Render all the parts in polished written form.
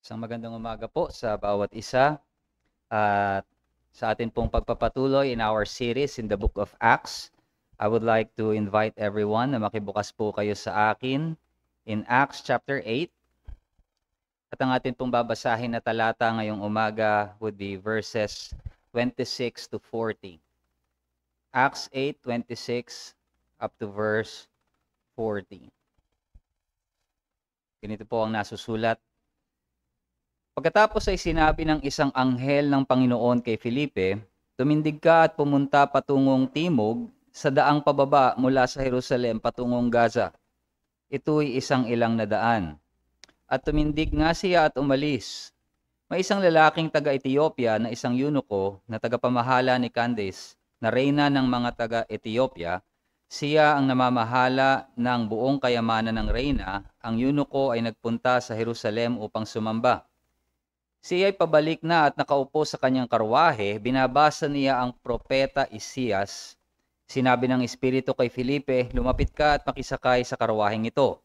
Isang magandang umaga po sa bawat isa at sa atin pong pagpapatuloy in our series in the book of Acts. I would like to invite everyone na makibukas po kayo sa akin in Acts chapter 8. At ang atin pong babasahin na talata ngayong umaga would be verses 26 to 40. Acts 8:26 up to verse 40. Ganito po ang nasusulat. Pagkatapos ay sinabi ng isang anghel ng Panginoon kay Felipe, "Tumindig ka at pumunta patungong timog sa daang pababa mula sa Jerusalem patungong Gaza. Ito'y isang ilang na daan." At tumindig nga siya at umalis. May isang lalaking taga-Ethiopia na isang eunuko na tagapamahala ni Candace, na reyna ng mga taga-Ethiopia. Siya ang namamahala ng buong kayamanan ng reyna. Ang eunuko ay nagpunta sa Jerusalem upang sumamba. Siya ay pabalik na at nakaupo sa kanyang karwahe, binabasa niya ang propeta Isaias. Sinabi ng Espiritu kay Felipe, "Lumapit ka at makisakay sa karwaheng ito."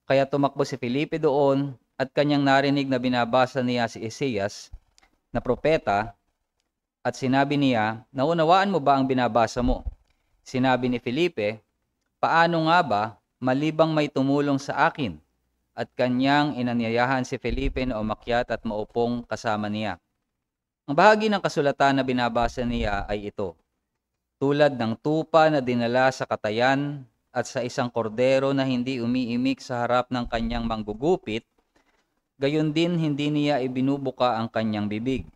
Kaya tumakbo si Felipe doon at kanyang narinig na binabasa niya si Isaias na propeta at sinabi niya, "Naunawaan mo ba ang binabasa mo?" Sinabi ni Felipe, "Paano nga ba, malibang may tumulong sa akin?" At kanyang inanyayahan si Felipe na umakyat at maupong kasama niya. Ang bahagi ng kasulatan na binabasa niya ay ito: "Tulad ng tupa na dinala sa katayan at sa isang kordero na hindi umiimik sa harap ng kanyang manggugupit, gayon din hindi niya ibinubuka ang kanyang bibig.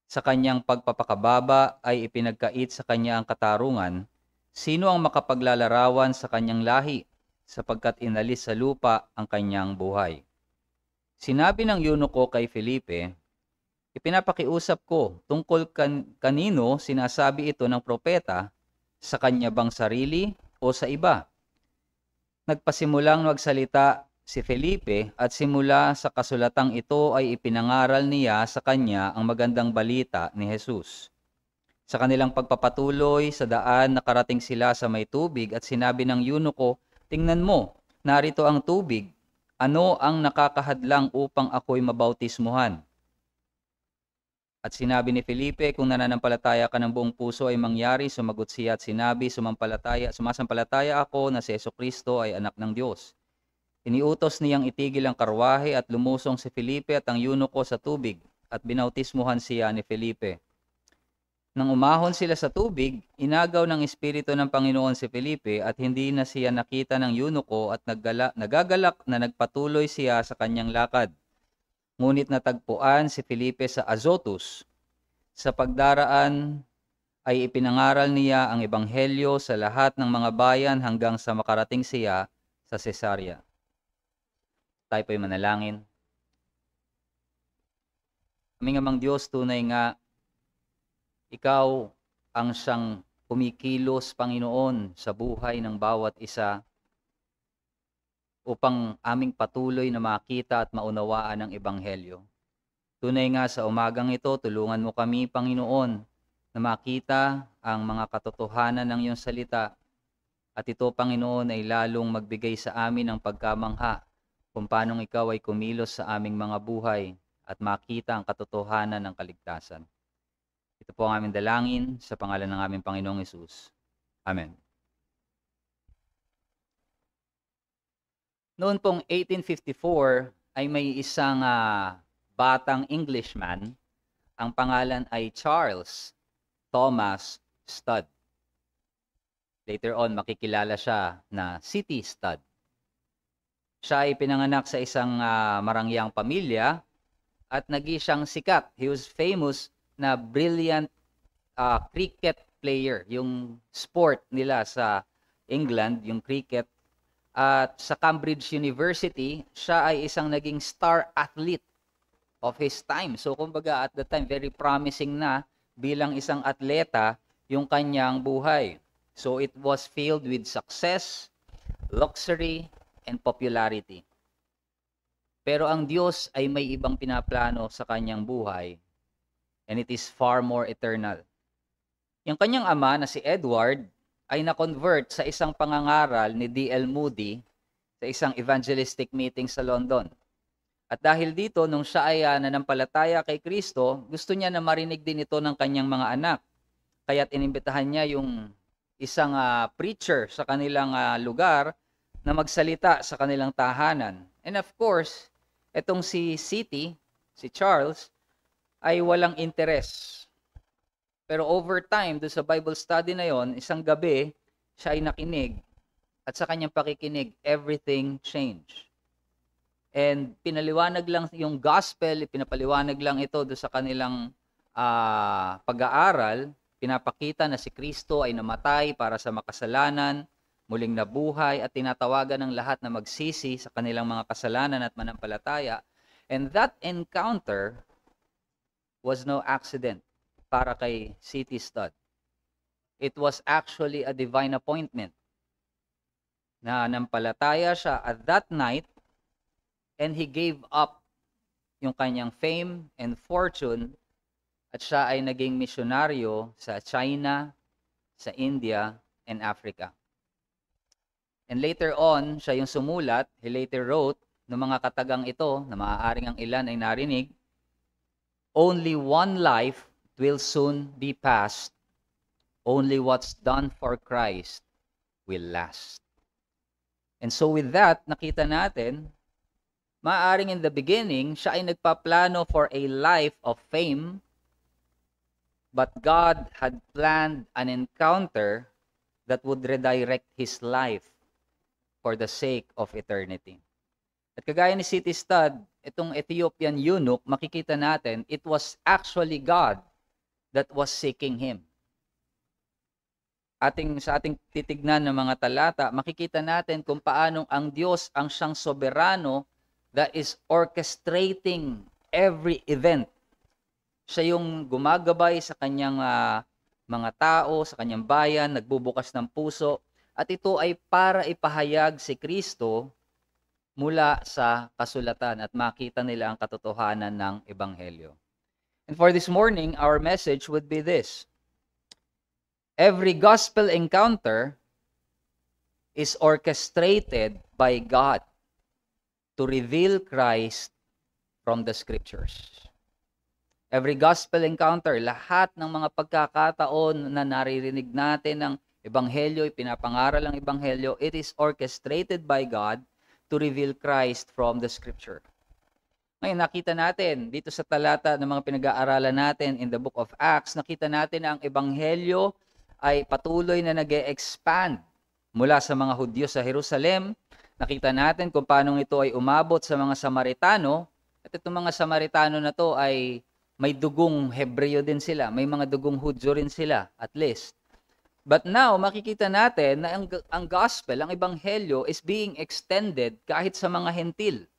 Sa kanyang pagpapakababa ay ipinagkait sa kanya ang katarungan. Sino ang makapaglalarawan sa kanyang lahi, sapagkat inalis sa lupa ang kanyang buhay?" Sinabi ng eunuko kay Felipe, "Ipinapakiusap ko, tungkol kanino sinasabi ito ng propeta, sa kanya bang sarili o sa iba?" Nagpasimulang magsalita si Felipe at simula sa kasulatang ito ay ipinangaral niya sa kanya ang magandang balita ni Jesus. Sa kanilang pagpapatuloy sa daan, nakarating sila sa may tubig at sinabi ng eunuko, "Tingnan mo, narito ang tubig. Ano ang nakakahadlang upang ako'y mabautismuhan?" At sinabi ni Felipe, "Kung nananampalataya ka ng buong puso ay mangyari." Sumagot siya at sinabi, "Sumasampalataya ako na si Jesucristo ay anak ng Diyos." Iniutos niyang itigil ang karwahe at lumusong si Felipe at ang eunuko sa tubig at binautismuhan siya ni Felipe. Nang umahon sila sa tubig, inagaw ng Espiritu ng Panginoon si Felipe at hindi na siya nakita ng eunuko at nagagalak na nagpatuloy siya sa kanyang lakad. Ngunit natagpuan si Felipe sa Azotus. Sa pagdaraan ay ipinangaral niya ang ebanghelyo sa lahat ng mga bayan hanggang sa makarating siya sa Cesarea. Tayo po'y manalangin. Aming Amang Diyos, tunay nga, Ikaw ang siyang kumikilos, Panginoon, sa buhay ng bawat isa upang aming patuloy na makita at maunawaan ang ebanghelyo. Tunay nga sa umagang ito, tulungan mo kami, Panginoon, na makita ang mga katotohanan ng iyong salita at ito, Panginoon, ay lalong magbigay sa amin ng pagkamangha kung paanong ikaw ay kumilos sa aming mga buhay at makita ang katotohanan ng kaligtasan. Ito po ang aming dalangin sa pangalan ng aming Panginoong Hesus. Amen. Noon pong 1854 ay may isang batang Englishman. Ang pangalan ay Charles Thomas Studd. Later on, makikilala siya na City Studd. Siya ay pinanganak sa isang marangyang pamilya at naging siyang sikat. He was famous na brilliant cricket player. Yung sport nila sa England, yung cricket. At sa Cambridge University, siya ay isang naging star athlete of his time. So kumbaga at the time, very promising na bilang isang atleta yung kanyang buhay. So it was filled with success, luxury, and popularity. Pero ang Diyos ay may ibang pinaplano sa kanyang buhay, and it is far more eternal. Yung kanyang ama na si Edward ay na-convert sa isang pangangaral ni D.L. Moody sa isang evangelistic meeting sa London. At dahil dito, nung siya ay nanampalataya kay Kristo, gusto niya na marinig din ito ng kanyang mga anak. Kaya't inimbitahan niya yung isang preacher sa kanilang lugar na magsalita sa kanilang tahanan. And of course, itong si City, si Charles, ay walang interes. Pero over time, doon sa Bible study na yon, isang gabi, siya ay nakinig. At sa kanyang pakikinig, everything changed. And pinaliwanag lang yung gospel, pinapaliwanag lang ito doon sa kanilang pag-aaral. Pinapakita na si Kristo ay namatay para sa makasalanan, muling nabuhay, at tinatawagan ng lahat na magsisi sa kanilang mga kasalanan at manampalataya. And that encounter was no accident para kay C.T. Studd. It was actually a divine appointment. Na nampalataya siya at that night, and he gave up yung kanyang fame and fortune, at siya ay naging misyonaryo sa China, sa India, and Africa. And later on, siya yung sumulat, he later wrote, ng mga katagang ito, na maaaring ang ilan ay narinig, "Only one life will soon be past. Only what's done for Christ will last." And so with that, nakita natin, maaaring in the beginning, siya ay nagpaplano for a life of fame, but God had planned an encounter that would redirect his life for the sake of eternity. At kagaya ni C.T. Studd, itong Ethiopian eunuch, makikita natin, it was actually God that was seeking him. Sa ating titignan ng mga talata, makikita natin kung paanong ang Diyos ang siyang soberano that is orchestrating every event. Siya yung gumagabay sa kanyang mga tao, sa kanyang bayan, nagbubukas ng puso, at ito ay para ipahayag si Kristo mula sa kasulatan at makita nila ang katotohanan ng Ebanghelyo. And for this morning, our message would be this: every gospel encounter is orchestrated by God to reveal Christ from the Scriptures. Every gospel encounter, lahat ng mga pagkakataon na naririnig natin ng Ebanghelyo, ipinapangaral ang Ebanghelyo, it is orchestrated by God to reveal Christ from the Scripture. Ngayon, nakita natin dito sa talata ng mga pinag-aaralan natin in the book of Acts, nakita natin na ang Ebanghelyo ay patuloy na nag-e-expand mula sa mga Hudyo sa Jerusalem. Nakita natin kung paano ito ay umabot sa mga Samaritano. At itong mga Samaritano na to ay may dugong Hebreo din sila. May mga dugong Hudyo rin sila, at least. But now, makikita natin na ang gospel, ang Ebanghelyo, is being extended kahit sa mga hentil.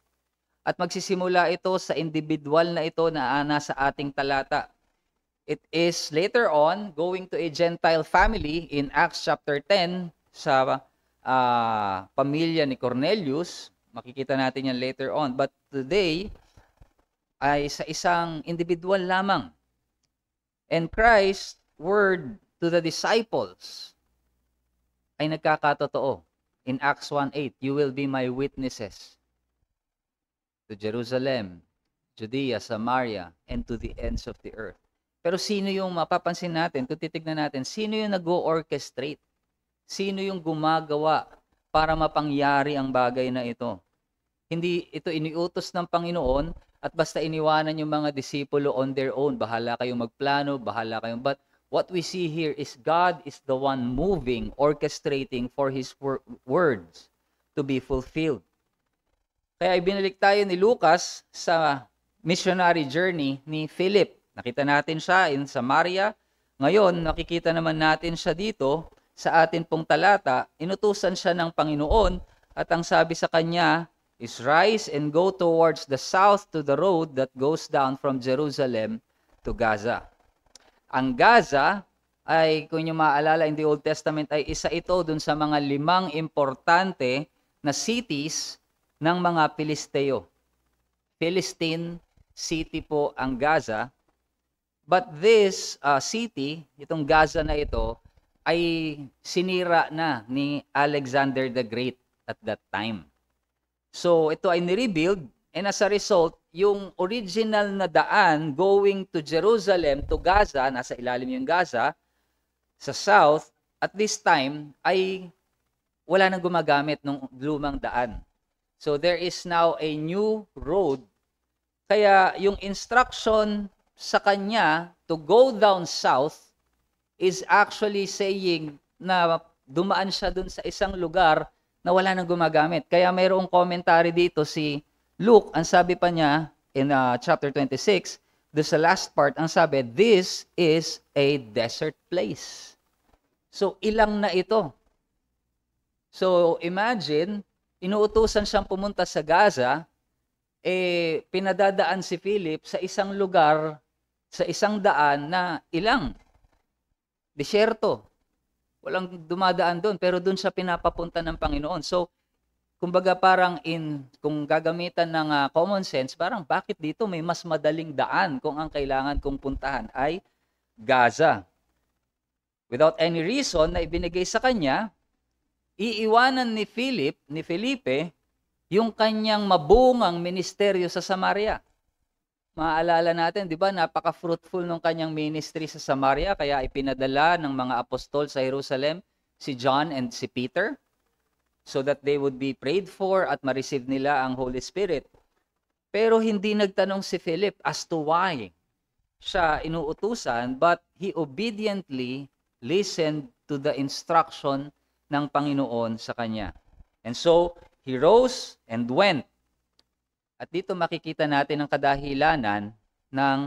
At magsisimula ito sa individual na ito na nasa ating talata. It is later on going to a Gentile family in Acts chapter 10 sa pamilya ni Cornelius. Makikita natin yan later on. But today ay sa isang individual lamang. And Christ's word to the disciples ay nagkakatotoo. In Acts 1:8, "You will be my witnesses to Jerusalem, Judea, Samaria, and to the ends of the earth." Pero sino yung mapapansin natin, kung titignan natin, sino yung nag-o-orchestrate? Sino yung gumagawa para mapangyari ang bagay na ito? Hindi ito iniutos ng Panginoon at basta iniwanan yung mga disipulo on their own. Bahala kayong magplano, bahala kayong... But what we see here is God is the one moving, orchestrating for His words to be fulfilled. Kaya ibinalik tayo ni Lucas sa missionary journey ni Philip. Nakita natin siya in Samaria. Ngayon, nakikita naman natin siya dito sa atin pong talata. Inutusan siya ng Panginoon at ang sabi sa kanya is, "Rise and go towards the south to the road that goes down from Jerusalem to Gaza." Ang Gaza ay, kung nyo maalala in the Old Testament, ay isa ito dun sa mga 5 importante na cities ng mga Pilisteo. Philistine city po ang Gaza. But this city, itong Gaza na ito, ay sinira na ni Alexander the Great at that time. So ito ay nirebuild And as a result, yung original na daan going to Jerusalem, to Gaza, nasa ilalim yung Gaza, sa south, at this time, ay wala nang gumagamit ng lumang daan. So there is now a new road. Kaya yung instruction sa kanya to go down south is actually saying na dumaan siya dun sa isang lugar na wala nang gumagamit. Kaya mayroong commentary dito si Luke, ang sabi pa niya in chapter 26, sa last part, ang sabi, this is a desert place. So ilang na ito. So imagine, inuutusan siyang pumunta sa Gaza, pinadadaan si Philip sa isang lugar, sa isang daan na ilang? Disyerto. Walang dumadaan doon, pero doon siya pinapapunta ng Panginoon. So, kumbaga parang kung gagamitan ng common sense, parang bakit dito may mas madaling daan kung ang kailangan kong puntahan ay Gaza? Without any reason na ibinigay sa kanya, iiwanan ni Felipe, yung kanyang mabungang ministeryo sa Samaria. Maaalala natin, di ba, napaka-fruitful ng kanyang ministry sa Samaria, kaya ipinadala ng mga apostol sa Jerusalem si John and si Peter so that they would be prayed for at ma-receive nila ang Holy Spirit. Pero hindi nagtanong si Philip as to why siya inuutusan, but he obediently listened to the instruction ng Panginoon sa kanya. And so, he rose and went. At dito makikita natin ang kadahilanan ng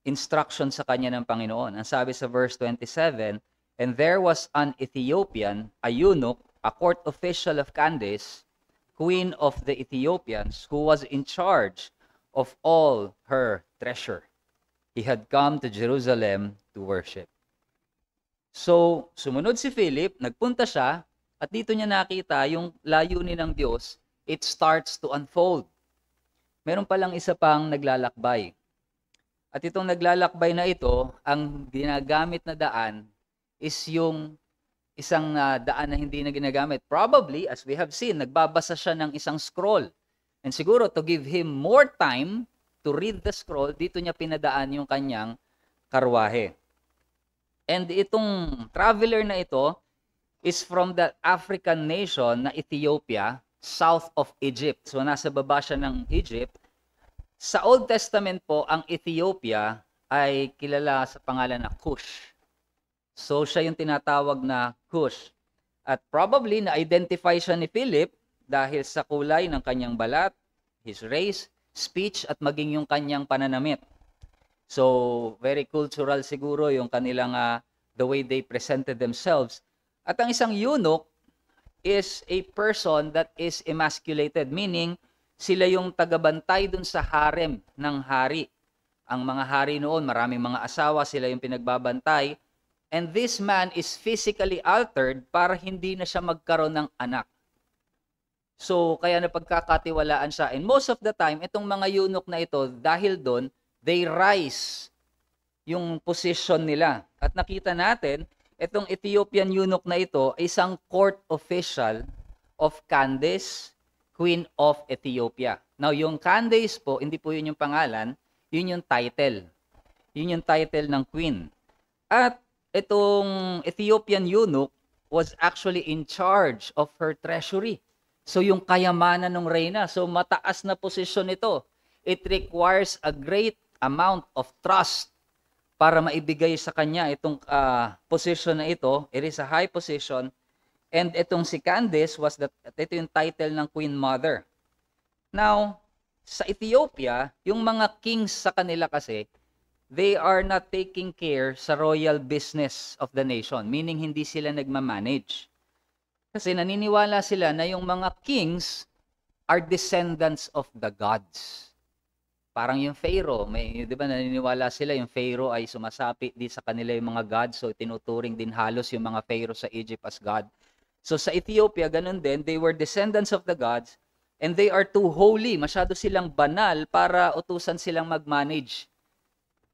instruction sa kanya ng Panginoon. Ang sabi sa verse 27, and there was an Ethiopian, a eunuch, a court official of Candace, queen of the Ethiopians, who was in charge of all her treasure. He had come to Jerusalem to worship. So, sumunod si Philip, nagpunta siya, at dito niya nakita yung layunin ng Diyos, it starts to unfold. Meron palang isa pang naglalakbay. At itong naglalakbay na ito, ang ginagamit na daan is yung isang daan na hindi na ginagamit. Probably, as we have seen, nagbabasa siya ng isang scroll. And siguro, to give him more time to read the scroll, dito niya pinadaan yung kanyang karwahe. And itong traveler na ito is from the African nation na Ethiopia, south of Egypt. So nasa baba siya ng Egypt. Sa Old Testament po, ang Ethiopia ay kilala sa pangalan na Cush. So siya yung tinatawag na Cush. At probably na-identify siya ni Philip dahil sa kulay ng kanyang balat, his race, speech, at maging yung kanyang pananamit. So very cultural siguro yung kanilang the way they presented themselves. At ang isang eunuch is a person that is emasculated, meaning sila yung tagabantay dun sa harem ng hari. Ang mga hari noon, maraming mga asawa, sila yung pinagbabantay. And this man is physically altered para hindi na siya magkaroon ng anak. So, kaya napagkakatiwalaan siya. And most of the time, itong mga eunuch na ito, dahil doon, they rise yung position nila. At nakita natin, itong Ethiopian eunuch na ito ay isang court official of Candace, Queen of Ethiopia. Now, yung Candace po, hindi po yun yung pangalan, yun yung title. Yun yung title ng queen. At itong Ethiopian eunuch was actually in charge of her treasury. So, yung kayamanan ng reyna. So, mataas na posisyon ito. It requires a great amount of trust para maibigay sa kanya itong position na ito. It is a high position. And itong si Candace ito yung title ng Queen Mother. Now, sa Ethiopia, yung mga kings sa kanila kasi, they are not taking care sa royal business of the nation. Meaning, hindi sila nagmamanage. Kasi naniniwala sila na yung mga kings are descendants of the gods. Parang yung Pharaoh, di ba naniniwala sila yung Pharaoh ay sumasapi di sa kanila yung mga gods, so tinuturing din halos yung mga Pharaoh sa Egypt as God. So sa Ethiopia, ganun din, they were descendants of the gods and they are too holy. Masyado silang banal para utusan silang mag-manage.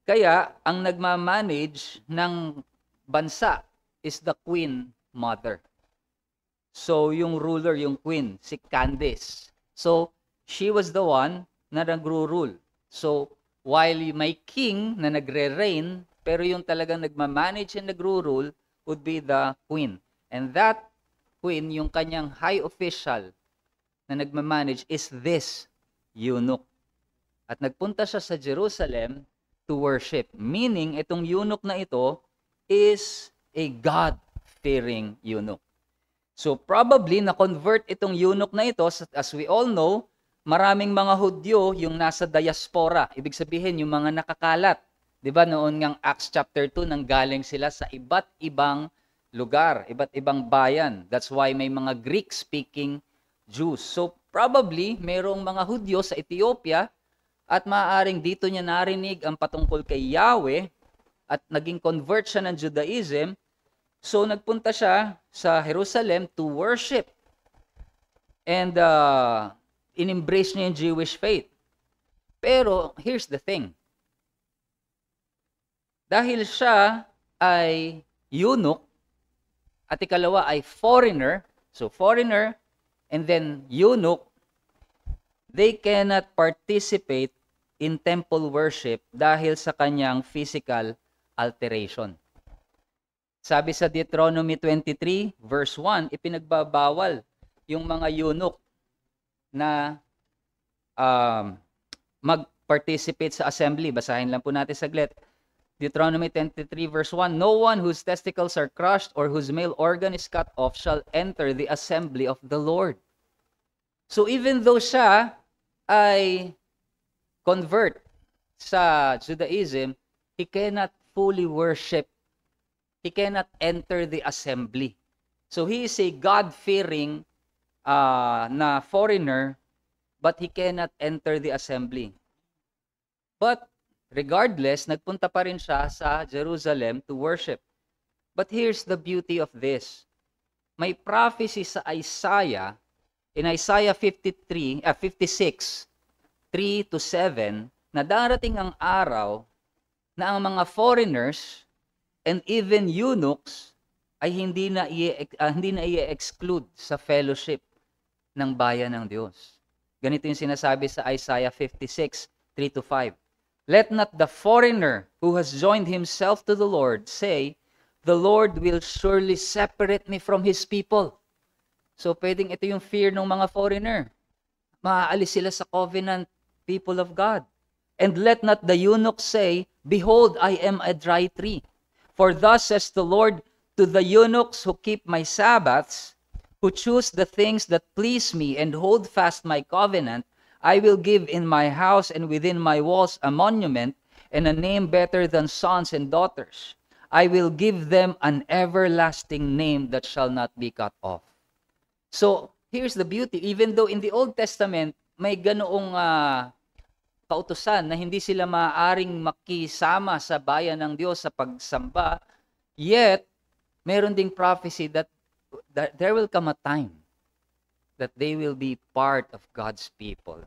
Kaya, ang nagmamanage ng bansa is the Queen Mother. So, yung ruler, yung queen, si Candace. So, she was the one na nagro-rule. So, while may king na nagre-reign, pero yung talagang nagmamanage and nagro-rule would be the queen. And that queen, yung kanyang high official na nagmamanage is this eunuch. At nagpunta siya sa Jerusalem to worship. Meaning, itong eunuch na ito is a God-fearing eunuch. So probably na-convert itong eunuch na ito, as we all know, maraming mga Hudyo yung nasa diaspora. Ibig sabihin, yung mga nakakalat. 'Di ba noon ngang Acts chapter 2, nanggaling sila sa iba't ibang lugar, iba't ibang bayan. That's why may mga Greek-speaking Jews. So probably, mayroong mga Hudyo sa Ethiopia at maaaring dito niya narinig ang patungkol kay Yahweh at naging convert siya ng Judaism. So nagpunta siya sa Jerusalem to worship. And in-embrace niya yung Jewish faith. Pero here's the thing. Dahil siya ay eunuch at ikalawa ay foreigner, so foreigner and then eunuch, they cannot participate in temple worship dahil sa kanyang physical alteration. Sabi sa Deuteronomy 23 verse 1, ipinagbabawal yung mga eunuch na mag-participate sa assembly. Basahin lang po natin saglit. Deuteronomy 23 verse 1, no one whose testicles are crushed or whose male organ is cut off shall enter the assembly of the Lord. So even though siya ay convert sa Judaism, he cannot fully worship. He cannot enter the assembly. So he is a God-fearing na foreigner, but he cannot enter the assembly. But regardless, nagpunta pa rin siya sa Jerusalem to worship. But here's the beauty of this. May prophecy sa Isaiah, in Isaiah 56, 3 to 7, na darating ang araw na ang mga foreigners and even eunuchs ay hindi na i-exclude sa fellowship ng bayan ng Diyos. Ganito yung sinasabi sa Isaiah 56, 3 to 5. Let not the foreigner who has joined himself to the Lord say, the Lord will surely separate me from His people. So pwedeng ito yung fear ng mga foreigner. Maaalis sila sa covenant people of God. And let not the eunuch say, behold, I am a dry tree. For thus says the Lord to the eunuchs who keep my Sabbaths, who choose the things that please me and hold fast my covenant, I will give in my house and within my walls a monument and a name better than sons and daughters. I will give them an everlasting name that shall not be cut off. So, here's the beauty. Even though in the Old Testament, may ganoong kautusan na hindi sila maaaring makisama sa bayan ng Diyos sa pagsamba, yet, meron ding prophecy that there will come a time that they will be part of God's people.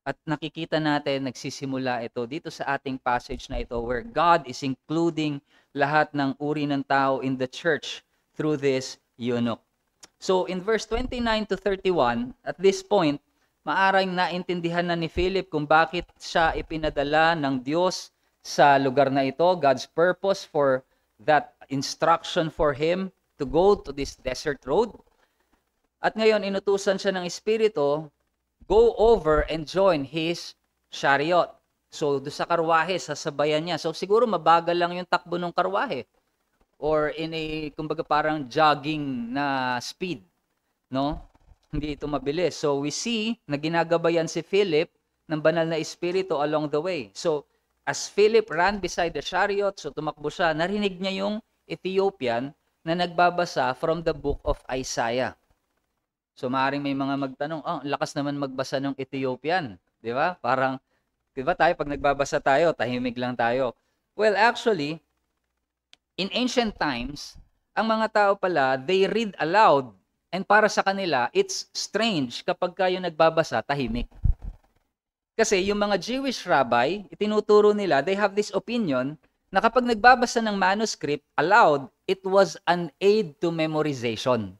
At nakikita natin, nagsisimula ito dito sa ating passage na ito where God is including lahat ng uri ng tao in the church through this eunuch. So in verse 29 to 31, at this point, maaring naintindihan na ni Philip kung bakit siya ipinadala ng Diyos sa lugar na ito, God's purpose for that instruction for him to go to this desert road. At ngayon, inutusan siya ng Espiritu, go over and join his chariot. So, doon sa karwahe, sasabayan niya. So, siguro mabagal lang yung takbo ng karwahe. Or in a, kumbaga parang jogging na speed. No? Hindi ito mabilis. So, we see na ginagabayan si Philip ng banal na Espiritu along the way. So, as Philip ran beside the chariot, so tumakbo siya, narinig niya yung Ethiopian na nagbabasa from the book of Isaiah. So, maaaring may mga magtanong, lakas naman magbasa ng Ethiopian. Di ba? Parang, di ba tayo, pag nagbabasa tayo, tahimik lang tayo. Well, actually, in ancient times, ang mga tao pala, they read aloud. And para sa kanila, it's strange kapag kayo nagbabasa, tahimik. Kasi yung mga Jewish rabbi, itinuturo nila, they have this opinion na kapag nagbabasa ng manuscript aloud, it was an aid to memorization.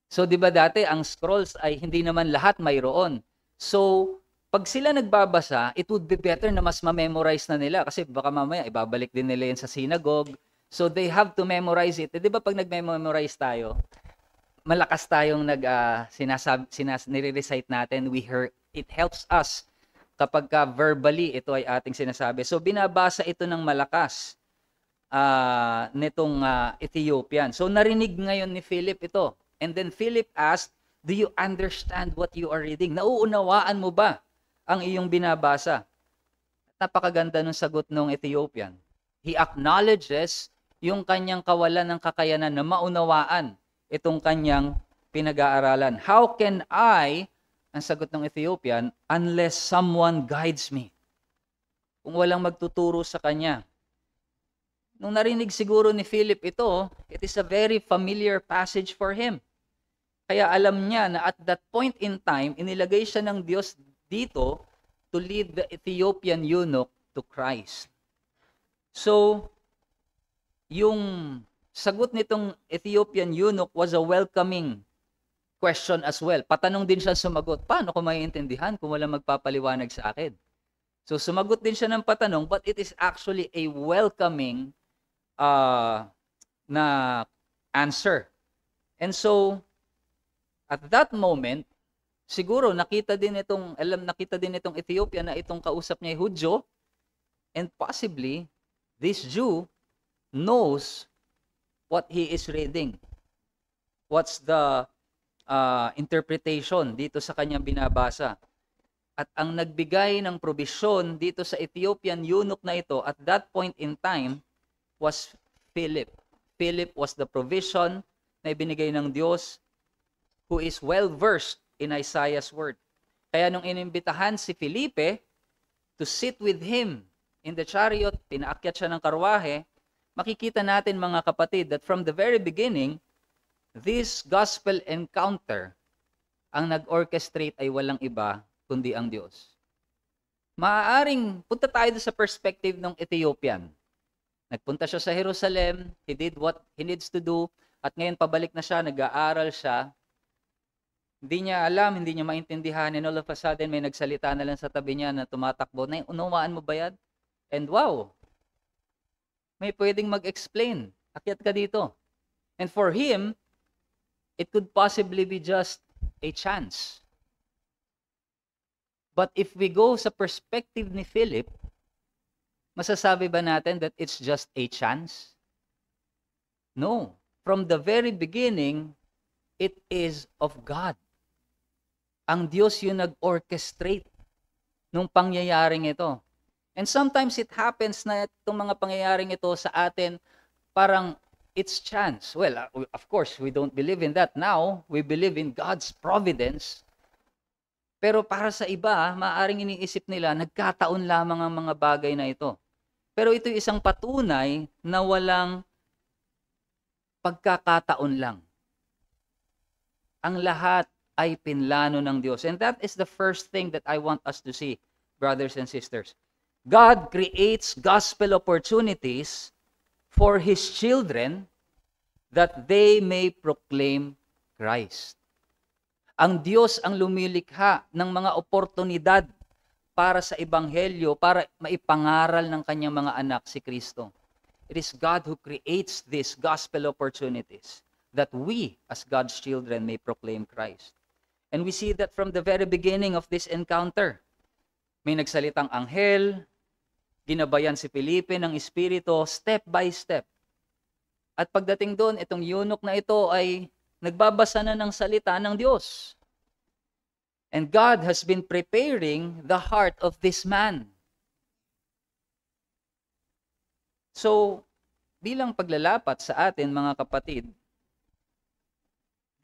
So, di ba dati, ang scrolls ay hindi naman lahat mayroon. So, pag sila nagbabasa, it would be better na mas ma-memorize na nila kasi baka mamaya ibabalik din nila yun sa synagogue. So they have to memorize it. Di ba pag nag-memorize tayo, malakas tayong nire-recite natin, it helps us kapag verbally ito ay ating sinasabi. So binabasa ito ng malakas nitong Ethiopian. So narinig ngayon ni Philip ito. And then Philip asked, "Do you understand what you are reading?" Nauunawaan mo ba ang iyong binabasa? Napakaganda ng sagot ng Ethiopian. He acknowledges yung kanyang kawalan ng kakayanan na maunawaan itong kanyang pinag-aaralan. How can I, ang sagot ng Ethiopian, unless someone guides me? Kung walang magtuturo sa kanya. Nung narinig siguro ni Philip ito, it is a very familiar passage for him. Kaya alam niya na at that point in time, inilagay siya ng Diyos dito to lead the Ethiopian eunuch to Christ. So, yung sagot nitong Ethiopian eunuch was a welcoming question as well. Patanong din siya sumagot, paano ko maiintindihan kung walang magpapaliwanag sa akin? So, sumagot din siya ng patanong, but it is actually a welcoming na answer. And so, at that moment, siguro nakita din itong Ethiopian na itong kausap niya ay Hudyo, and possibly this Jew knows what he is reading. What's the interpretation dito sa kanyang binabasa? At ang nagbigay ng probisyon dito sa Ethiopian eunuch na ito at that point in time was Philip. Philip was the provision na ibinigay ng Diyos, who is well-versed in Isaiah's word. Kaya nung inimbitahan si Felipe to sit with him in the chariot, pinaakyat siya ng karwahe, makikita natin mga kapatid that from the very beginning, this gospel encounter, ang nag-orchestrate ay walang iba kundi ang Diyos. Maaaring punta tayo sa perspective ng Ethiopian. Nagpunta siya sa Jerusalem, he did what he needs to do, at ngayon pabalik na siya, nag-aaral siya. Hindi niya alam, hindi niya maintindihan, and all of a sudden may nagsalita na lang sa tabi niya na tumatakbo. Na unawaan mo ba yan? And wow, may pwedeng mag-explain. Akyat ka dito. And for him, it could possibly be just a chance. But if we go sa perspective ni Philip, masasabi ba natin that it's just a chance? No. From the very beginning, it is of God. Ang Diyos yung nag-orchestrate nung pangyayaring ito. And sometimes it happens na itong mga pangyayaring ito sa atin, parang it's chance. Well, of course, we don't believe in that now. We believe in God's providence. Pero para sa iba, maaaring iniisip nila, nagkataon lamang ang mga bagay na ito. Pero ito isang patunay na walang pagkakataon lang. Ang lahat ay pinlano ng Diyos. And that is the first thing that I want us to see, brothers and sisters. God creates gospel opportunities for His children that they may proclaim Christ. Ang Diyos ang lumilikha ng mga oportunidad para sa Ebanghelyo, para maipangaral ng kanyang mga anak si Kristo. It is God who creates these gospel opportunities that we, as God's children, may proclaim Christ. And we see that from the very beginning of this encounter. May nagsalitang anghel, ginabayan si Felipe ng Espiritu, step by step. At pagdating doon, itong eunuch na ito ay nagbabasa na ng salita ng Diyos. And God has been preparing the heart of this man. So, bilang paglalapat sa atin, mga kapatid,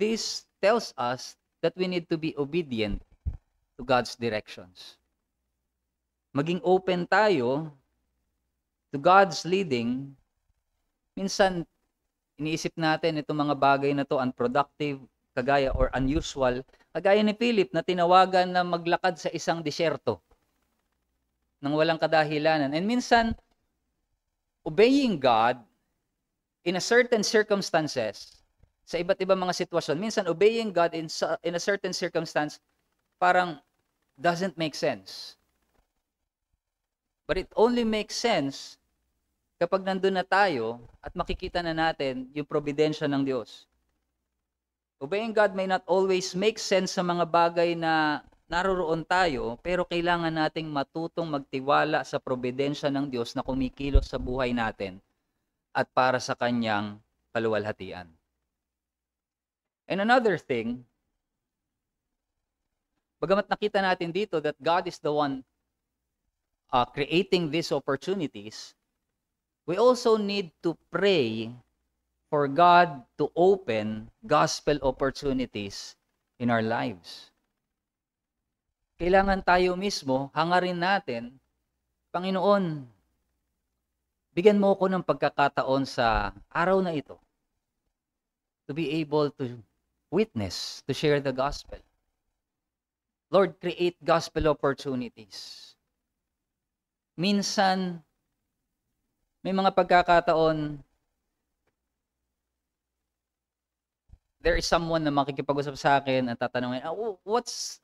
this tells us that we need to be obedient to God's directions. Maging open tayo to God's leading. Minsan, iniisip natin itong mga bagay na to unproductive, kagaya or unusual, kagaya ni Philip na tinawagan na maglakad sa isang disyerto nang walang kadahilanan. And minsan, obeying God in a certain circumstances, sa iba't ibang mga sitwasyon, minsan obeying God in a certain circumstance, parang doesn't make sense. But it only makes sense kapag nandun na tayo at makikita na natin yung providensya ng Diyos. Obeying God may not always make sense sa mga bagay na naroroon tayo, pero kailangan nating matutong magtiwala sa providensya ng Diyos na kumikilos sa buhay natin at para sa kanyang kaluwalhatian. And another thing, bagamat nakita natin dito that God is the one creating these opportunities, we also need to pray for God to open gospel opportunities in our lives. Kailangan tayo mismo, hangarin natin, Panginoon, bigyan mo ko ng pagkakataon sa araw na ito to be able to witness, to share the gospel. Lord, create gospel opportunities. Minsan, may mga pagkakataon, there is someone na makikipag-usap sa akin at tatanungin, what's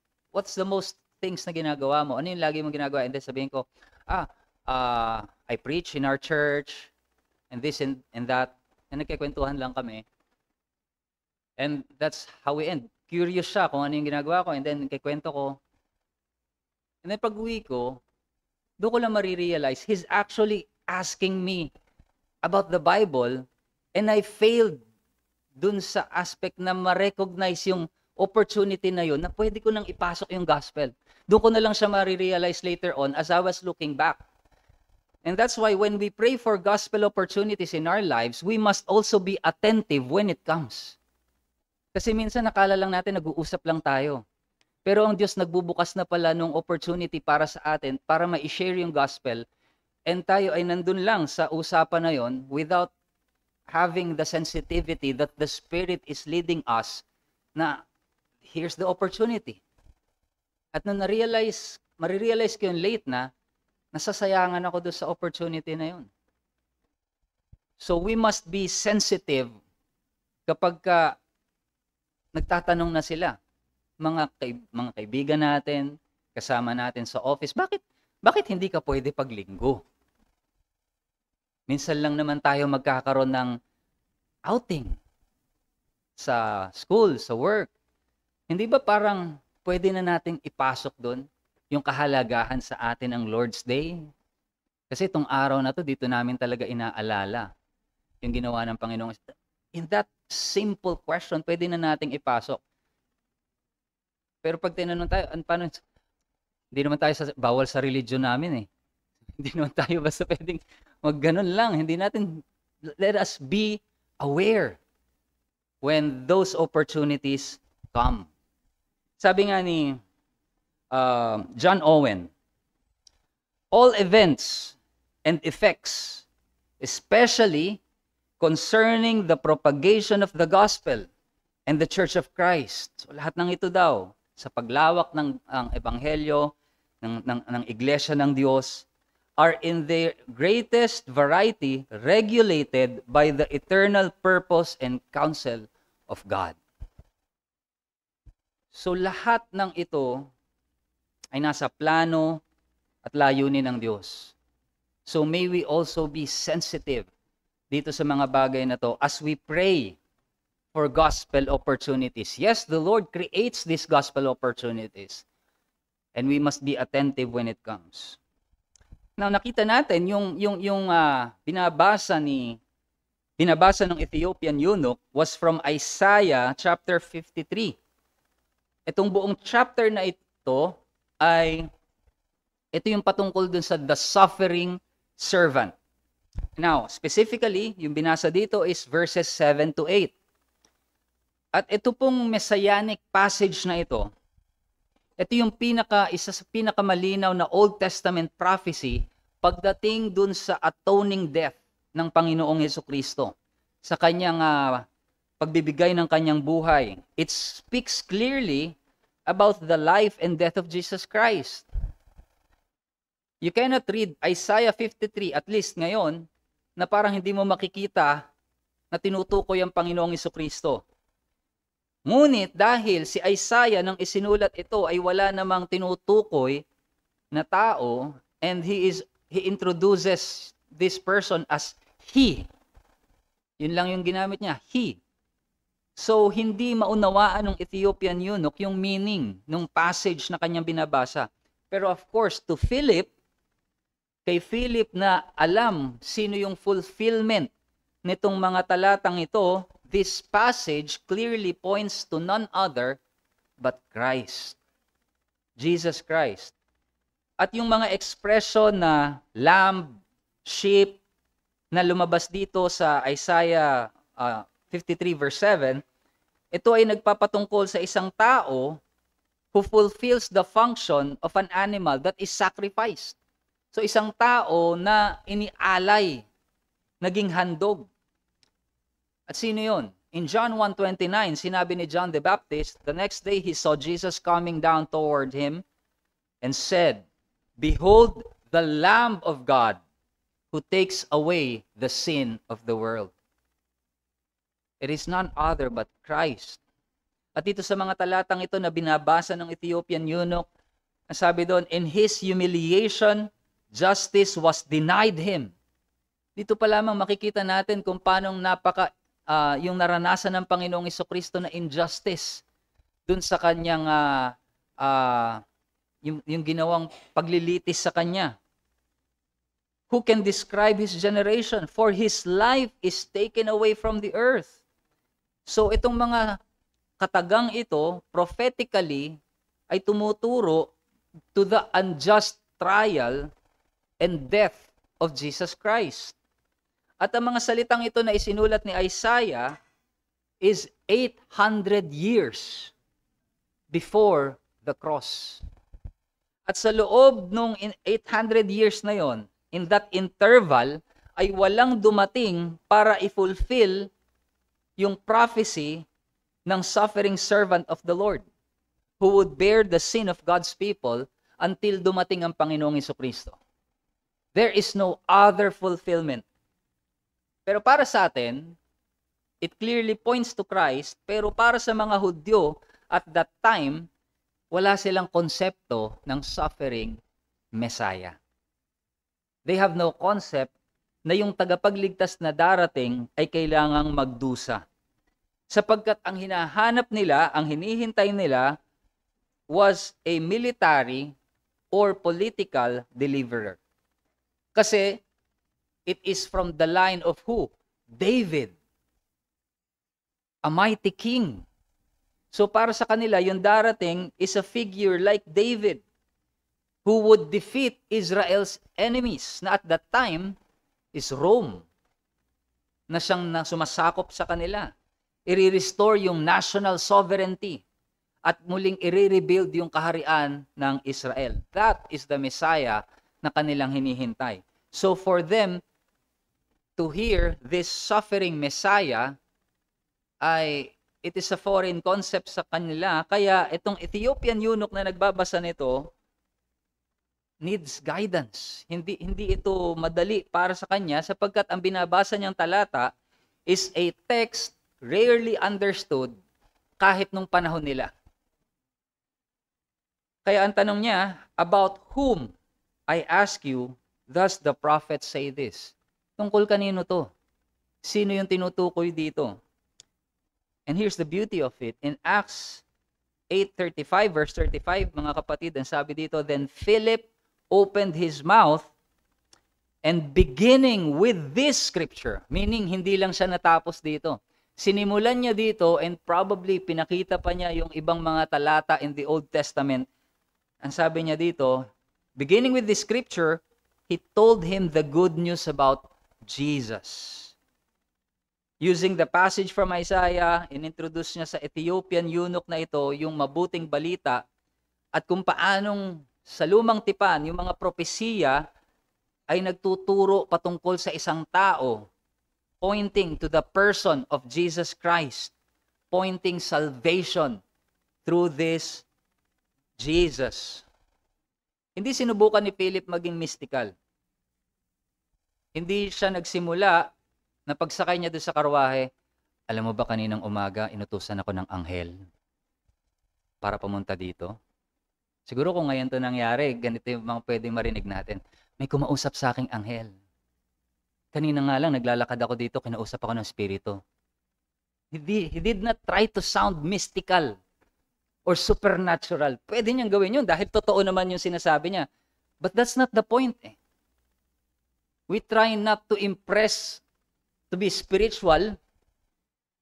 the most things na ginagawa mo? Ano yung lagi mong ginagawa? And then sabihin ko, I preach in our church, and this and that. And nagkikwentuhan lang kami. And that's how we end. Curious siya kung ano yung ginagawa ko, and then nagkikwento ko. And then pag-uwi ko, doon ko lang marirealize, he's actually asking me about the Bible, and I failed dun sa aspect na ma-recognize yung opportunity na yun, na pwede ko nang ipasok yung gospel. Doon ko na lang siya marirealize later on as I was looking back. And that's why when we pray for gospel opportunities in our lives, we must also be attentive when it comes. Kasi minsan nakala lang natin, nag-uusap lang tayo. Pero ang Diyos nagbubukas na pala nung opportunity para sa atin, para ma-share yung gospel, and tayo ay nandun lang sa usapan na yon without having the sensitivity that the Spirit is leading us na here's the opportunity. At nung marirealize ko yun late na, nasasayangan ako doon sa opportunity na yun. So we must be sensitive kapag nagtatanong na sila. Mga kaibigan natin, kasama natin sa office, bakit hindi ka pwede paglinggo? Minsan lang naman tayo magkakaroon ng outing sa school, sa work. Hindi ba parang pwede na nating ipasok doon yung kahalagahan sa atin ang Lord's Day? Kasi itong araw na to, dito namin talaga inaalala yung ginawa ng Panginoon. In that simple question, pwede na nating ipasok. Pero pag tinanong tayo, paano, hindi naman tayo bawal sa religion namin eh. Hindi naman tayo basta pwedeng magganon lang. Hindi natin, let us be aware when those opportunities come. Sabi nga ni John Owen, all events and effects, especially concerning the propagation of the gospel and the Church of Christ. So, lahat ng ito daw, sa paglawak ng ebanghelyo, ng iglesia ng Diyos, are in their greatest variety regulated by the eternal purpose and counsel of God. So lahat ng ito ay nasa plano at layunin ng Diyos. So may we also be sensitive dito sa mga bagay na to as we pray for gospel opportunities. Yes, the Lord creates these gospel opportunities, and we must be attentive when it comes. Now, nakita natin yung binabasa ng Ethiopian eunuch was from Isaiah chapter 53. Itong buong chapter na ito yung patungkol dun sa the suffering servant. Now, specifically, yung binasa dito is verses 7 to 8. At ito pong messianic passage na ito yung isa sa pinakamalinaw na Old Testament prophecy pagdating dun sa atoning death ng Panginoong Hesukristo sa kanyang pagbibigay ng kanyang buhay. It speaks clearly about the life and death of Jesus Christ. You cannot read Isaiah 53, at least ngayon, na parang hindi mo makikita na tinutukoy ang Panginoong Hesukristo. Ngunit dahil si Isaiah nang isinulat ito ay wala namang tinutukoy na tao, and he introduces this person as he. Yun lang yung ginamit niya, he. So, hindi maunawaan ng Ethiopian eunuch yung meaning ng passage na kanyang binabasa. Pero of course, to Philip, kay Philip na alam sino yung fulfillment nitong mga talatang ito, this passage clearly points to none other but Christ. Jesus Christ. At yung mga expression na lamb, sheep, na lumabas dito sa Isaiah 53 verse 7, ito ay nagpapatungkol sa isang tao who fulfills the function of an animal that is sacrificed. So isang tao na inialay, naging handog. At sino yun? In John 1:29, sinabi ni John the Baptist, the next day he saw Jesus coming down toward him and said, "Behold the Lamb of God who takes away the sin of the world." It is none other but Christ. At dito sa mga talatang ito na binabasa ng Ethiopian eunuch, ang sabi doon, in his humiliation, justice was denied him. Dito pa lamang makikita natin kung paano yung naranasan ng Panginoong Jesucristo na injustice dun sa kanyang yung ginawang paglilitis sa kanya. Who can describe his generation? For his life is taken away from the earth. So itong mga katagang ito, prophetically, ay tumuturo to the unjust trial and death of Jesus Christ. At ang mga salitang ito na isinulat ni Isaiah is 800 years before the cross. At sa loob nung 800 years na yon, in that interval, ay walang dumating para i-fulfill yung prophecy ng suffering servant of the Lord who would bear the sin of God's people until dumating ang Panginoong Jesucristo. There is no other fulfillment. Pero para sa atin, it clearly points to Christ, pero para sa mga Hudyo at that time, wala silang konsepto ng suffering Messiah. They have no concept na yung tagapagligtas na darating ay kailangang magdusa. Sapagkat ang hinahanap nila, ang hinihintay nila, was a military or political deliverer. Kasi, it is from the line of who? David. A mighty king. So para sa kanila, yung darating is a figure like David who would defeat Israel's enemies na at that time is Rome na siyang sumasakop sa kanila. I-restore yung national sovereignty at muling i-rebuild yung kaharian ng Israel. That is the Messiah na kanilang hinihintay. So for them to hear this suffering Messiah, it is a foreign concept sa kanila. Kaya itong Ethiopian eunuch na nagbabasa nito needs guidance. Hindi ito madali para sa kanya sapagkat ang binabasa niyang talata is a text rarely understood kahit nung panahon nila. Kaya ang tanong niya, about whom I ask you, thus the prophets say this. Tungkol kanino to? Sino yung tinutukoy dito? And here's the beauty of it. In Acts 8:35, verse 35, mga kapatid, ang sabi dito, then Philip opened his mouth and beginning with this scripture, meaning hindi lang siya natapos dito. Sinimulan niya dito and probably pinakita pa niya yung ibang mga talata in the Old Testament. Ang sabi niya dito, beginning with this scripture, he told him the good news about Jesus. Using the passage from Isaiah, inintroduce niya sa Ethiopian eunuch na ito yung mabuting balita at kung paanong sa lumang tipan, yung mga propesiya ay nagtuturo patungkol sa isang tao, pointing to the person of Jesus Christ, pointing salvation through this Jesus. Hindi sinubukan ni Philip maging mystical. Hindi siya nagsimula na pagsakay niya doon sa karwahe, Alam mo ba kaninang umaga, inutusan ako ng anghel para pumunta dito? Siguro kung ngayon 'to nangyari, ganito yung mga puwedeng marinig natin. May kumausap sa aking anghel. Kanina nga lang naglalakad ako dito, kinausap ako ng espiritu. He did not try to sound mystical or supernatural. Puwede niyang gawin yun dahil totoo naman yung sinasabi niya. But that's not the point, eh. We try not to impress, to be spiritual,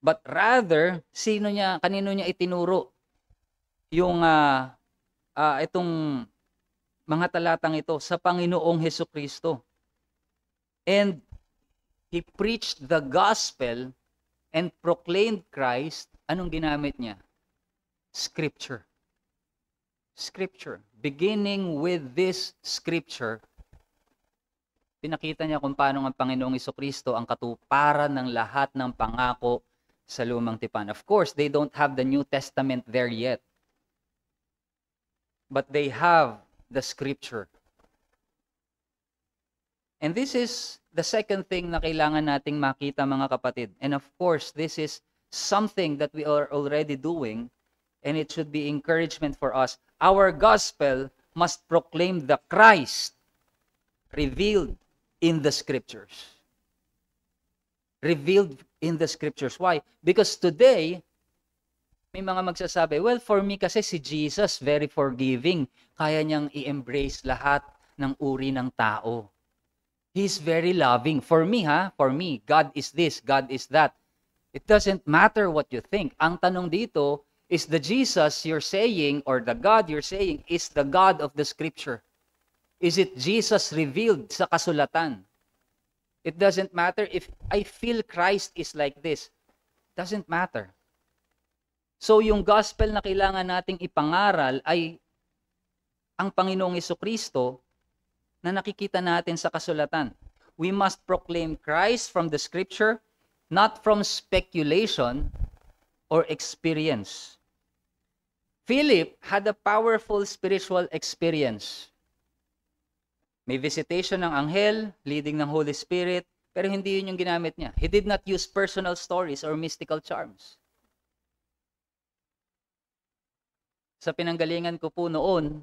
but rather, kanino niya itinuro yung itong mga talatang ito sa Panginoong Hesukristo. And he preached the gospel and proclaimed Christ. Anong ginamit niya? Scripture. Scripture. Beginning with this scripture, pinakita niya kung paano ang Panginoong Hesukristo ang katuparan ng lahat ng pangako sa Lumang Tipan. Of course, they don't have the New Testament there yet. But they have the scripture. And this is the second thing na kailangan nating makita, mga kapatid. And of course, this is something that we are already doing, and it should be encouragement for us. Our gospel must proclaim the Christ revealed in the scriptures. Revealed in the scriptures. Why? Because today, may mga magsasabi, well, for me kasi si Jesus very forgiving. Kaya niyang i-embrace lahat ng uri ng tao. He's very loving. For me, God is this, God is that. It doesn't matter what you think. Ang tanong dito, is the Jesus you're saying or the God you're saying is the God of the scripture? Is it Jesus revealed sa kasulatan? It doesn't matter if I feel Christ is like this. Doesn't matter. So yung gospel na kailangan nating ipangaral ay ang Panginoong Hesukristo na nakikita natin sa kasulatan. We must proclaim Christ from the scripture, not from speculation or experience. Philip had a powerful spiritual experience. May visitation ng anghel, leading ng Holy Spirit, pero hindi yun yung ginamit niya. He did not use personal stories or mystical charms. Sa pinanggalingan ko po noon,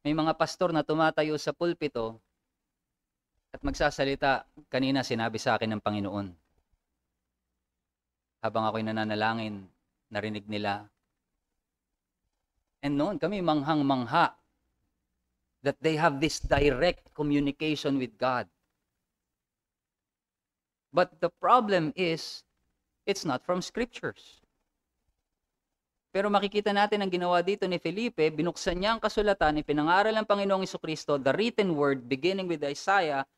may mga pastor na tumatayo sa pulpito at magsasalita. Kanina sinabi sa akin ng Panginoon. Habang ako'y nananalangin, narinig nila. And noon kami manghang-mangha that they have this direct communication with God. But the problem is, it's not from scriptures. Pero makikita natin ang ginawa dito ni Felipe, binuksan niya ang kasulatan, ipinangaral ng Panginoong Hesukristo, the written word beginning with Isaiah,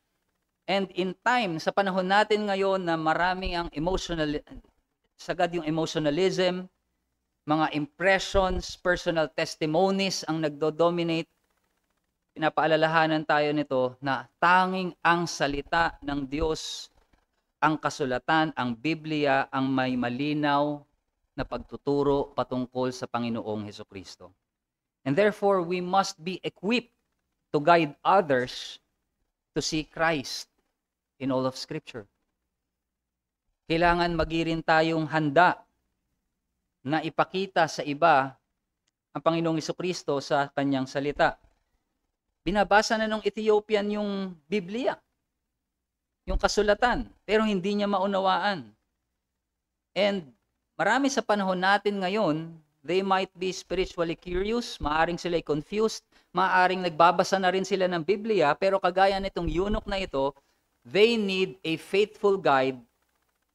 and in time, sa panahon natin ngayon na marami ang sagad yung emotionalism, mga impressions, personal testimonies ang nagdo-dominate, pinapaalalahanan tayo nito na tanging ang salita ng Diyos, ang kasulatan, ang Biblia, ang may malinaw na pagtuturo patungkol sa Panginoong Hesukristo. And therefore, we must be equipped to guide others to see Christ in all of Scripture. Kailangan magirin tayong handa na ipakita sa iba ang Panginoong Hesukristo sa kanyang salita. Binabasa na ng Ethiopian yung Biblia, yung kasulatan, pero hindi niya maunawaan. And marami sa panahon natin ngayon, they might be spiritually curious, maaring sila'y confused, maaring nagbabasa na rin sila ng Biblia, pero kagaya nitong eunuch na ito, they need a faithful guide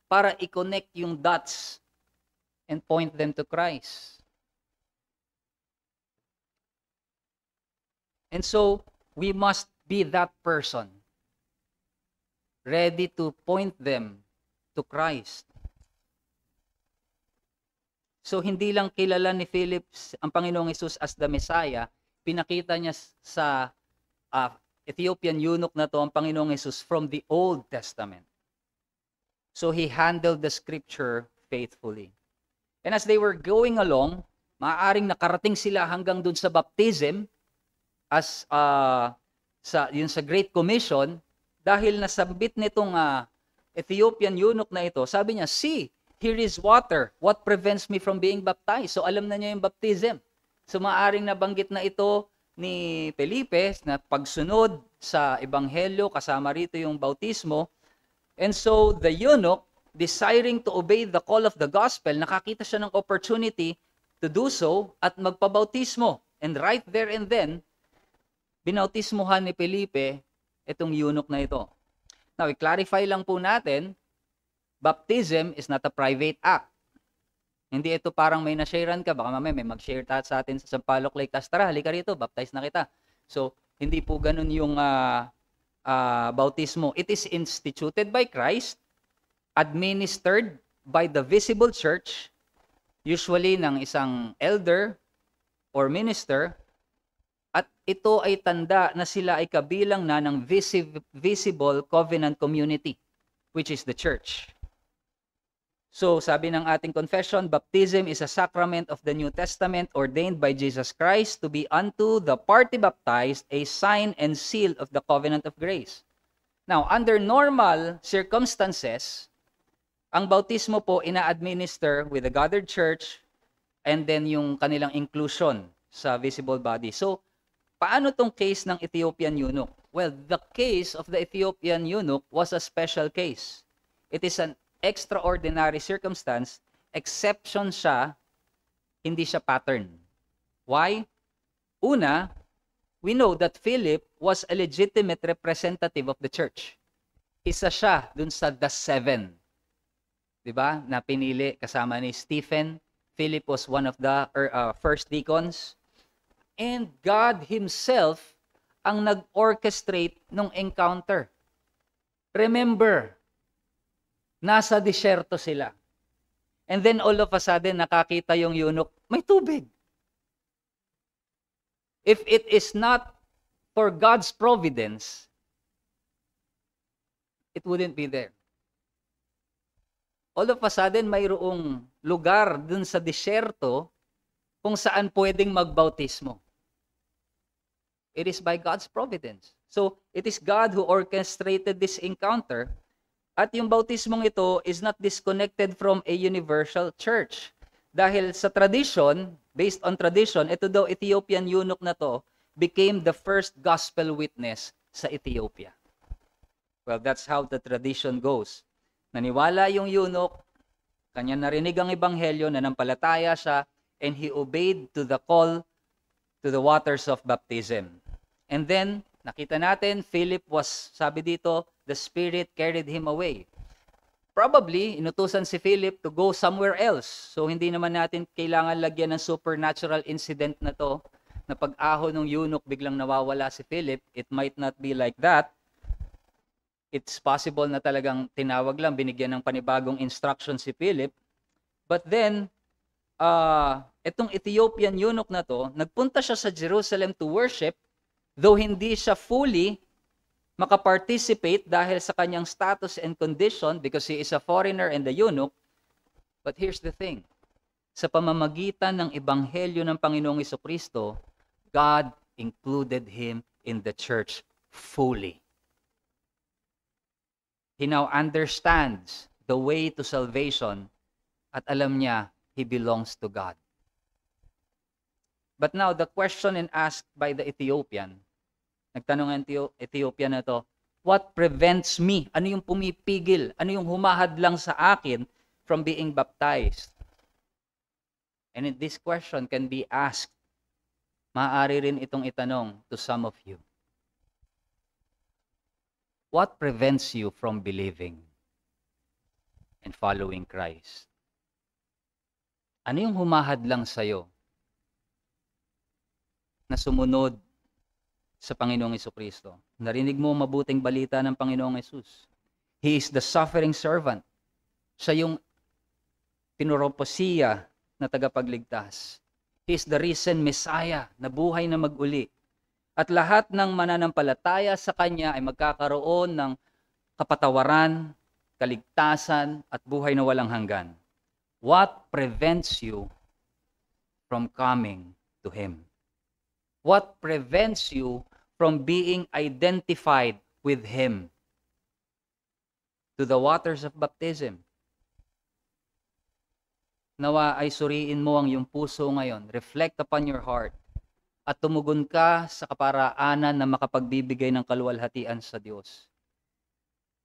para i-connect yung dots and point them to Christ. And so, we must be that person, ready to point them to Christ. So, hindi lang kilala ni Philip ang Panginoong Hesus as the Messiah, pinakita niya sa Ethiopian eunuch na to ang Panginoong Hesus from the Old Testament. So, he handled the scripture faithfully. And as they were going along, maaaring nakarating sila hanggang dun sa baptism, yun sa Great Commission, dahil nasambit nitong Ethiopian eunuch na ito, sabi niya, see, here is water. What prevents me from being baptized? So alam na niya yung baptism. So maaring nabanggit na ito ni Felipe na pagsunod sa ebanghelyo, kasama rito yung bautismo. And so the eunuch, desiring to obey the call of the gospel, nakakita siya ng opportunity to do so at magpabautismo. And right there and then, binautismohan ni Felipe itong eunuch na ito. Now, i-clarify lang po natin, baptism is not a private act. Hindi ito parang may na-sharean ka, baka mamaya may mag-share sa atin sa Sampaloc Lake Castara, halika rito, baptize na kita. So, hindi po ganun yung bautismo. It is instituted by Christ, administered by the visible church, usually ng isang elder or minister, at ito ay tanda na sila ay kabilang na ng visible covenant community, which is the church. So, sabi ng ating confession, baptism is a sacrament of the New Testament ordained by Jesus Christ to be unto the party baptized a sign and seal of the covenant of grace. Now, under normal circumstances, ang bautismo po ina-administer with the gathered church and then yung kanilang inclusion sa visible body. So, paano tong case ng Ethiopian eunuch? Well, the case of the Ethiopian eunuch was a special case. It is an extraordinary circumstance, exception siya, hindi siya pattern. Why? Una, we know that Philip was a legitimate representative of the church. Isa siya dun sa the seven. Diba? Na pinili kasama ni Stephen. Philip was one of the first deacons. And God Himself ang nag-orchestrate ng encounter. Remember, nasa disyerto sila. And then all of a sudden, nakakita yung eunuch, may tubig. If it is not for God's providence, it wouldn't be there. All of a sudden, mayroong lugar dun sa disyerto kung saan pwedeng magbautismo. It is by God's providence. So, it is God who orchestrated this encounter. At yung bautismong ito is not disconnected from a universal church. Dahil sa tradition, based on tradition, ito daw Ethiopian eunuch na to became the first gospel witness sa Ethiopia. Well, that's how the tradition goes. Naniwala yung eunuch, kanya narinig ang ebanghelyo, nanampalataya siya, and he obeyed to the call to the waters of baptism. And then, nakita natin, Philip was, sabi dito, the Spirit carried him away. Probably, inutusan si Philip to go somewhere else. So, hindi naman natin kailangan lagyan ng supernatural incident na to, na pag-ahon ng eunuch, biglang nawawala si Philip. It might not be like that. It's possible na talagang tinawag lang, binigyan ng panibagong instruction si Philip. But then, itong Ethiopian eunuch na to, nagpunta siya sa Jerusalem to worship, though hindi siya fully makaparticipate dahil sa kanyang status and condition because he is a foreigner and a eunuch. But here's the thing. Sa pamamagitan ng ebanghelyo ng Panginoong Jesucristo, God included him in the church fully. He now understands the way to salvation at alam niya he belongs to God. But now the question asked by the Ethiopian, nagtanong ang Ethiopian na to, what prevents me? Ano yung pumipigil? Ano yung humahadlang sa akin from being baptized? And this question can be asked. Maaari rin itong itanong to some of you. What prevents you from believing and following Christ? Ano yung humahadlang sa'yo na sumunod sa Panginoong Jesucristo? Narinig mo mabuting balita ng Panginoong Jesus. He is the suffering servant. Siya yung pinuropesiya na tagapagligtas. He is the risen Messiah na buhay na mag-uli. At lahat ng mananampalataya sa Kanya ay magkakaroon ng kapatawaran, kaligtasan, at buhay na walang hanggan. What prevents you from coming to Him? What prevents you from being identified with Him? to the waters of baptism. Nawa ay suriin mo ang iyong puso ngayon. Reflect upon your heart. At tumugon ka sa kaparaanan na makapagbibigay ng kaluwalhatian sa Diyos.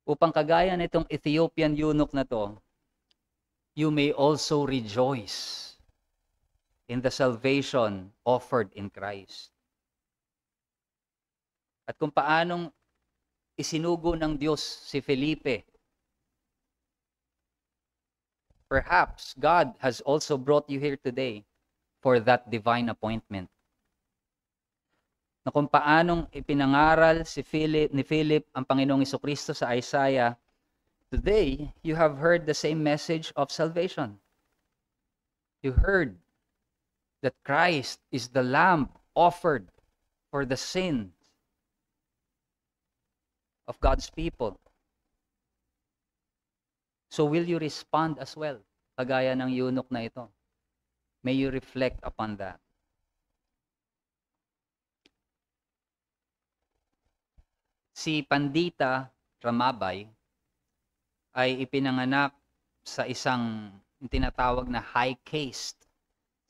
Upang kagaya nitong Ethiopian eunuch na to, you may also rejoice in the salvation offered in Christ. At kung paanong isinugo ng Diyos si Felipe, perhaps God has also brought you here today for that divine appointment. Na kung paanong ipinangaral ni Philip ang Panginoong Jesucristo sa Isaiah, today you have heard the same message of salvation. You heard that Christ is the lamb offered for the sin of God's people. So will you respond as well, kagaya ng eunuch na ito? May you reflect upon that. Si Pandita Ramabay ay ipinanganak sa isang tinatawag na high caste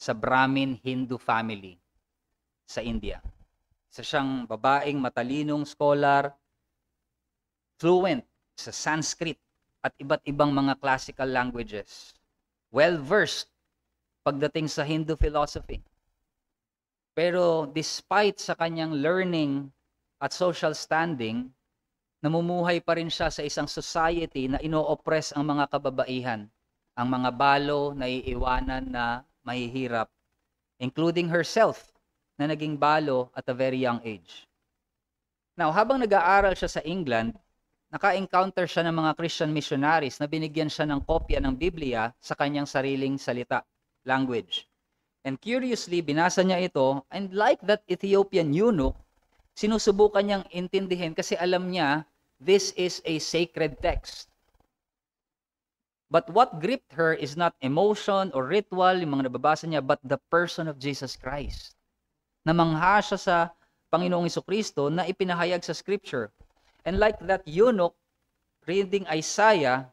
sa Brahmin Hindu family sa India. Isa siyang babaeng matalinong scholar, fluent sa Sanskrit at iba't ibang mga classical languages. Well-versed pagdating sa Hindu philosophy. Pero despite sa kanyang learning at social standing, namumuhay pa rin siya sa isang society na ino-oppress ang mga kababaihan, ang mga balo na iiwanan na mahihirap, including herself na naging balo at a very young age. Now, habang nag-aaral siya sa England, naka-encounter siya ng mga Christian missionaries na binigyan siya ng kopya ng Biblia sa kanyang sariling salita, language. And curiously, binasa niya ito, and like that Ethiopian eunuch, sinusubukan niyang intindihin kasi alam niya, this is a sacred text. But what gripped her is not emotion or ritual, yung mga nababasa niya, but the person of Jesus Christ. Namangha siya sa Panginoong Jesucristo na ipinahayag sa Scripture. And like that eunuch, reading Isaiah,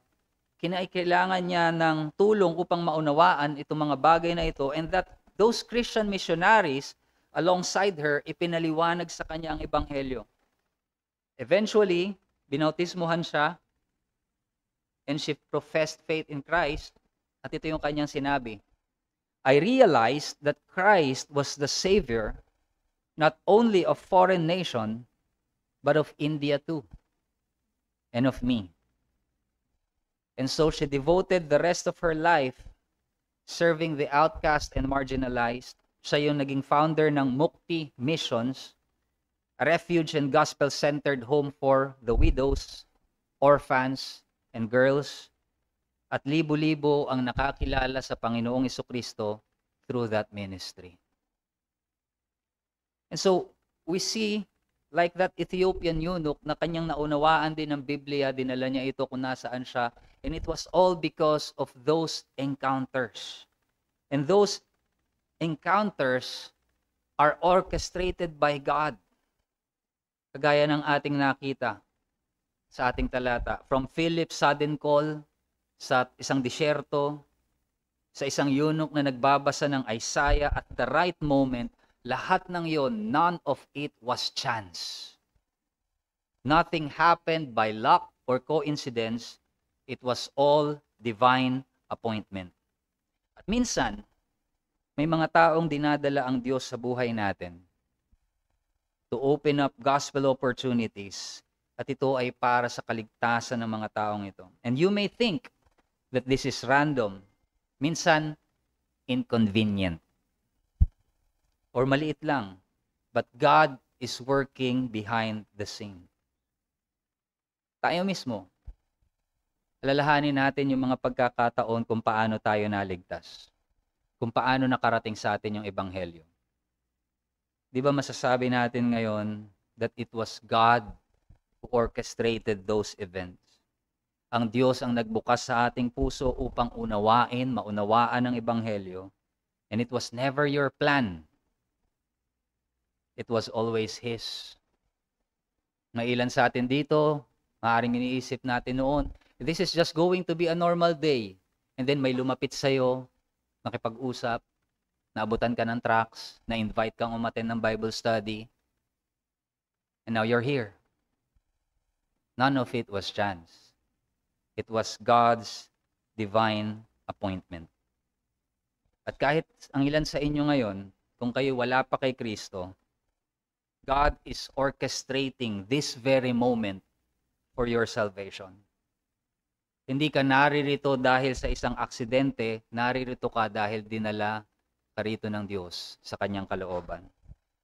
kailangan niya ng tulong upang maunawaan itong mga bagay na ito, and that those Christian missionaries alongside her, ipinaliwanag sa kanya ang ebanghelyo. Eventually, binautismuhan siya, and she professed faith in Christ, at ito yung kanyang sinabi, I realized that Christ was the Savior, not only of foreign nation, but of India too, and of me. And so she devoted the rest of her life serving the outcast and marginalized. Siya yung naging founder ng Mukti Missions, a refuge and gospel-centered home for the widows, orphans, and girls. At libo-libo ang nakakilala sa Panginoong Jesucristo through that ministry. And so, we see, like that Ethiopian eunuch, na kanyang naunawaan din ng Biblia, dinala niya ito kung nasaan siya, and it was all because of those encounters. And those encounters are orchestrated by God. Kagaya ng ating nakita sa ating talata. From Philip's sudden call sa isang disyerto, sa isang eunuch na nagbabasa ng Isaiah at the right moment, lahat ng yon, none of it was chance. Nothing happened by luck or coincidence. It was all divine appointment. At minsan, may mga taong dinadala ang Diyos sa buhay natin to open up gospel opportunities, at ito ay para sa kaligtasan ng mga taong ito. And you may think that this is random, minsan inconvenient, or maliit lang, but God is working behind the scene. Tayo mismo, alalahanin natin yung mga pagkakataon kung paano tayo naligtas, kung paano nakarating sa atin yung ebanghelyo. Di ba masasabi natin ngayon that it was God who orchestrated those events? Ang Diyos ang nagbukas sa ating puso upang maunawaan ang ebanghelyo. And it was never your plan. It was always His. Ng ilan sa atin dito, maaaring iniisip natin noon, This is just going to be a normal day. And then may lumapit sa'yo, nakipag-usap, naabutan ka ng tracts, na-invite kang umattend ng Bible study, and now you're here. None of it was chance. It was God's divine appointment. At kahit ang ilan sa inyo ngayon, kung kayo wala pa kay Kristo, God is orchestrating this very moment for your salvation. Hindi ka naririto dahil sa isang aksidente, naririto ka dahil dinala ka rito ng Diyos sa kanyang kalooban.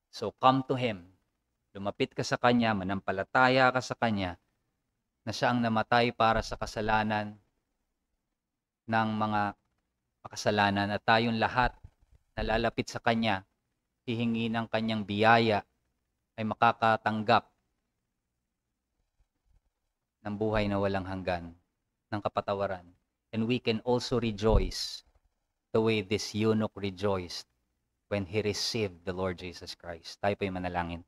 So come to Him. Lumapit ka sa Kanya, manampalataya ka sa Kanya, na siya ang namatay para sa kasalanan ng mga makasalanan at tayong lahat na lalapit sa Kanya, hihingi ng Kanyang biyaya, ay makakatanggap ng buhay na walang hanggan, ng kapatawaran. And we can also rejoice the way this eunuch rejoiced when he received the Lord Jesus Christ. Tayo po'y manalangin.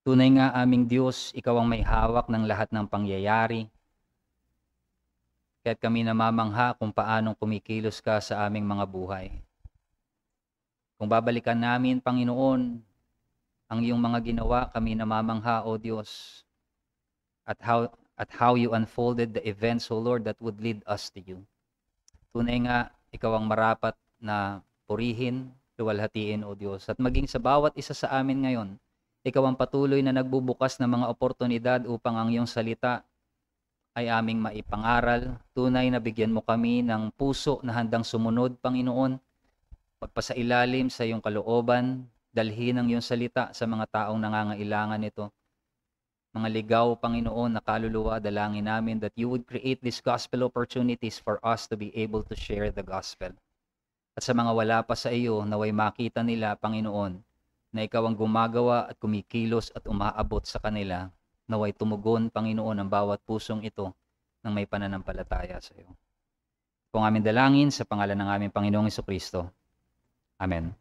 Tunay nga aming Diyos, Ikaw ang may hawak ng lahat ng pangyayari. Kaya't kami namamangha kung paanong kumikilos ka sa aming mga buhay. Kung babalikan namin, Panginoon, ang iyong mga ginawa, kami namamangha, O Diyos, at how you unfolded the events, O Lord, that would lead us to you. Tunay nga, Ikaw ang marapat na purihin, luwalhatiin, O Diyos. At maging sa bawat isa sa amin ngayon, Ikaw ang patuloy na nagbubukas ng mga oportunidad upang ang iyong salita ay aming maipangaral. Tunay na bigyan mo kami ng puso na handang sumunod, Panginoon. Magpasailalim sa iyong kalooban, dalhin ang iyong salita sa mga taong nangangailangan nito. Mga ligaw, Panginoon, na kaluluwa, dalangin namin that you would create these gospel opportunities for us to be able to share the gospel. At sa mga wala pa sa iyo, naway makita nila, Panginoon, na ikaw ang gumagawa at kumikilos at umaabot sa kanila, naway tumugon, Panginoon, ang bawat pusong ito ng may pananampalataya sa iyo. Kung aming dalangin sa pangalan ng aming Panginoong Jesucristo. Amen.